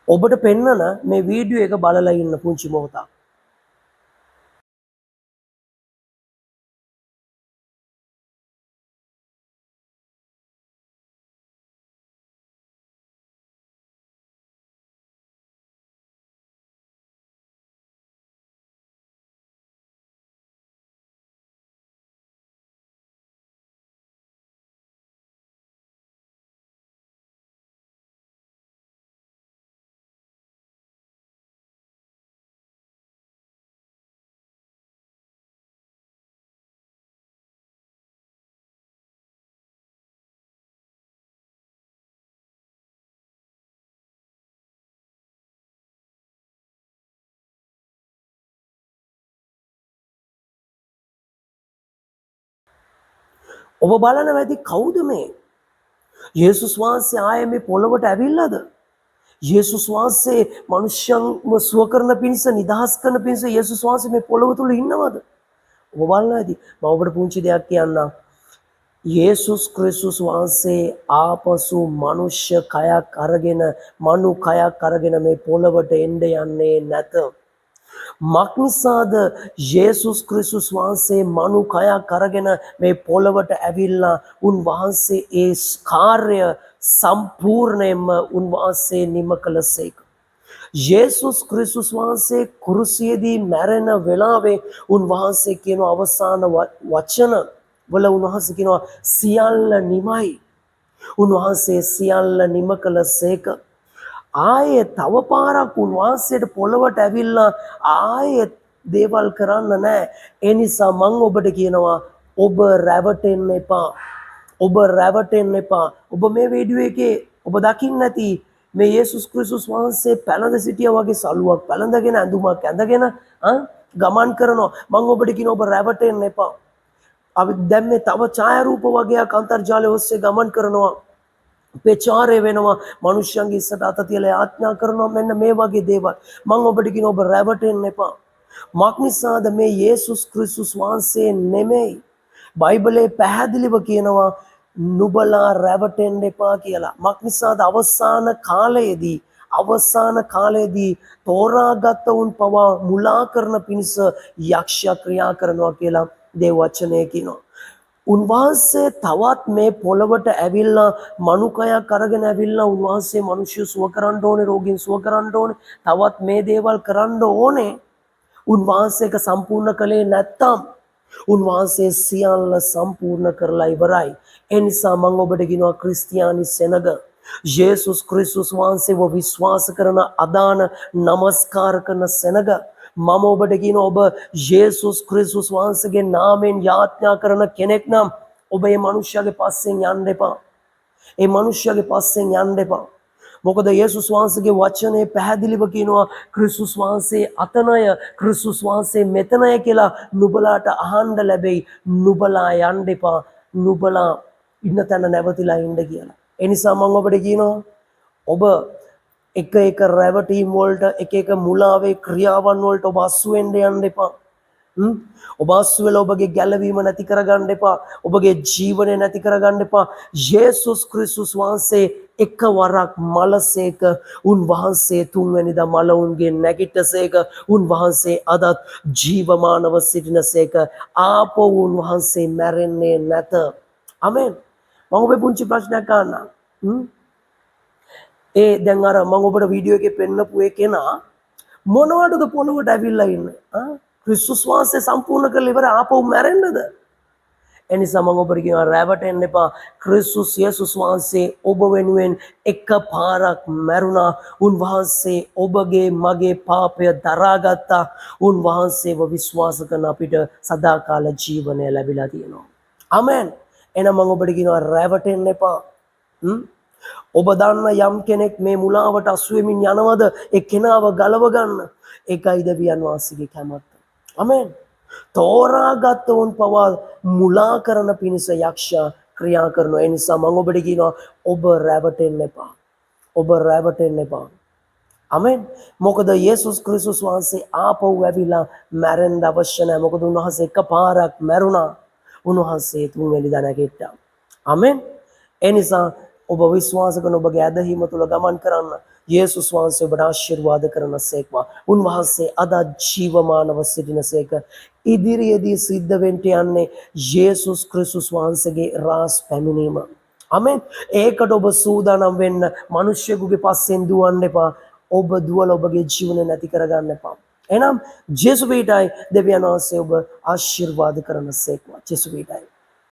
ඔබට පෙන්නන මේ වීඩියෝ එක බලලා ඉන්න පුංචි මොහොතක්. ඔබ බලනවා ඇති කවුද මේ? යේසුස් වහන්සේ ආයේ මේ පොළොවට ඇවිල්ලාද? යේසුස් වහන්සේ මනුෂ්‍යයන්ව සුව කරන පිණිස නිදහස් කරන පිණිස යේසුස් වහන්සේ මේ පොළොව තුල ඉන්නවද? ඔබ බලනවා ඇති. මම ඔබට පුංචි දෙයක් කියන්නම්. යේසුස් ක්‍රිස්තුස් වහන්සේ ආපසු මනුෂ්‍ය කයක් අරගෙන මනු කයක් අරගෙන මේ පොළොවට එන්න යන්නේ නැත. මක්නිසාද යේසුස් ක්‍රිස්තුස් වහන්සේ මනු කයක් අරගෙන මේ පොළොවට ඇවිල්ලා උන්වහන්සේ ඒ කාර්ය සම්පූර්ණයෙන්ම උන්වහන්සේ නිම කළසේක. යේසුස් ක්‍රිස්තුස් වහන්සේ කුරුසියේදී මැරෙන වෙලාවේ උන්වහන්සේ කියන අවසාන වචන වල උන්වහන්සේ කියනවා සියල්ල නිමයි. උන්වහන්සේ සියල්ල නිම කළසේක. ආයේ තව පාරක් උන්වහන්සේට පොළොවට ඇවිල්ලා ආයේ දේවල් කරන්න නැහැ. ඒ නිසා මම ඔබට කියනවා ඔබ රැවටෙන්න එපා. ඔබ රැවටෙන්න එපා. ඔබ මේ වීඩියෝ එකේ ඔබ දකින්න නැති මේ යේසුස් ක්‍රිස්තුස් වහන්සේ පැලඳ සිටියා වගේ සලුවක් පැලඳගෙන ඇඳුමක් ඇඳගෙන ගමන් කරනවා. මම ඔබට කියනවා ඔබ රැවටෙන්න එපා. අපි දැන් මේ තව ඡායාරූප වගේක් අන්තර්ජාලය ඔස්සේ ගමන් කරනවා. පෙචාරය වෙනවා මනුෂ්‍යයන්ගේ ඉස්සට අත තියලා යාඥා කරනවා මෙන්න මේ වගේ දේවල්. මම ඔබට කියනවා ඔබ රැවටෙන්න එපා. මක්නිසාද මේ යේසුස් ක්‍රිස්තුස් වහන්සේ නෙමෙයි. බයිබලයේ පැහැදිලිව කියනවා නුඹලා රැවටෙන්න එපා කියලා. මක්නිසාද අවසාන කාලයේදී තෝරාගත් උන් පවා මුලා කරන පිණිස යක්ෂයා ක්‍රියා කරනවා කියලා දේව වචනය කියනවා. උන්වහන්සේ තවත් මේ පොළොවට ඇවිල්ලා මනුකයක් අරගෙන ඇවිල්ලා උන්වහන්සේ මිනිස්සු සුව කරන්න ඕනේ, රෝගීන් සුව කරන්න ඕනේ, තවත් මේ දේවල් කරන්න ඕනේ. උන්වහන්සේක සම්පූර්ණ කළේ නැත්තම් උන්වහන්සේ සියල්ල සම්පූර්ණ කරලා ඉවරයි. ඒ නිසා මම ඔබට කියනවා ක්‍රිස්තියානි සෙනග යේසුස් ක්‍රිස්තුස් වහන්සේව විශ්වාස කරන අදාන නමස්කාර කරන සෙනග මම ඔබට කියනවා ඔබ යේසුස් ක්‍රිස්තුස් වහන්සේගේ නාමයෙන් යාඥා කරන කෙනෙක් නම් ඔබ මේ මිනිස්යාගේ පස්සෙන් යන්න එපා. ඒ මිනිස්යාගේ පස්සෙන් යන්න එපා. මොකද යේසුස් වහන්සේගේ වචනේ පැහැදිලිව කියනවා ක්‍රිස්තුස් වහන්සේ අතනය, ක්‍රිස්තුස් වහන්සේ මෙතනය කියලා නුඹලාට අහන්න ලැබෙයි. නුඹලා යන්න එපා. නුඹලා ඉන්න තැන නැවතිලා ඉන්න කියලා. ඒ නිසා මම ඔබට කියනවා ඔබ එක රැවටීම් වලට එක මුලාවේ ක්‍රියාවන් වලට ඔබ අසු වෙන්න යන්න එපා. ඔබ අසු වෙලා ඔබගේ ගැලවීම නැති කරගන්න එපා. ඔබගේ ජීවනය නැති කරගන්න එපා. යේසුස් ක්‍රිස්තුස් වහන්සේ එකවරක් මලසේක උන්වහන්සේ තුන්වැනිදා මලවුන්ගේ නැගිටසේක උන්වහන්සේ අදත් ජීවමානව සිටිනසේක ආපහු උන්වහන්සේ මැරෙන්නේ නැත. ආමෙන්. මම ඔබේ පුංචි ප්‍රශ්නයක් අහන්නම්. දැන් අර මම ඔබට වීඩියෝ එකේ පෙන්නපු ඒ කෙනා මොනවටද පොළොවට ඇවිල්ලා ඉන්නේ? ක්‍රිස්තුස් වහන්සේ සම්පූර්ණ කරලා ඉවර ආපහු මැරෙන්නද? ඒ නිසා මම ඔබට කියනවා රැවටෙන්න එපා. ක්‍රිස්තුස් යේසුස් වහන්සේ ඔබ වෙනුවෙන් එකපාරක් මැරුණා. උන්වහන්සේ ඔබගේ මගේ පාපය දරාගත්තා. උන්වහන්සේව විශ්වාස කරන අපිට සදාකාල ජීවනය ලැබිලා තියෙනවා. ආමෙන්. එහෙනම් මම ඔබට කියනවා රැවටෙන්න එපා. ඔබ දන්න යම් කෙනෙක් මේ මුලාවට අසු වෙමින් යනවද? ඒ කෙනාව ගලව ගන්න. ඒකයි දෙවියන් වහන්සේගේ කැමැත්ත. ආමෙන්. තෝරාගත් උන් පවා මුලා කරන පිණිස යක්ෂයා ක්‍රියා කරනවා. ඒ නිසා මම ඔබට කියනවා ඔබ රැවටෙන්න එපා. ඔබ රැවටෙන්න එපා. ආමෙන්. මොකද යේසුස් ක්‍රිස්තුස් වහන්සේ ආපහු ඇවිල්ලා මැරෙන්න අවශ්‍ය නැහැ. මොකද උන්වහන්සේ එකපාරක් මැරුණා. උන්වහන්සේ තුන්වෙනිදා නැගිට්ටා. ආමෙන්. ඒ නිසා ඔබ විශ්වාස කරන ඔබගේ ඇදහිම තුළ ගමන් කරන්න යේසුස් වහන්සේ ඔබට ආශිර්වාද කරනසේක්වා. උන්වහන්සේ අද ජීවමානව සිටිනසේක. ඉදිරියේදී සිද්ධ වෙන්න යන්නේ යේසුස් ක්‍රිස්තුස් වහන්සේගේ රාස් පැමිණීම. ආමෙන්. ඒකට ඔබ සූදානම් වෙන්න. මිනිස්සුගේ පස්සෙන් දුවන්න එපා. ඔබ දුවලා ඔබගේ ජීවන නැති කරගන්න එපා. එහෙනම් ජේසුස් වේටයි දෙවියන් වහන්සේ ඔබ ආශිර්වාද කරනසේක්වා. ජේසුස් වේටයි.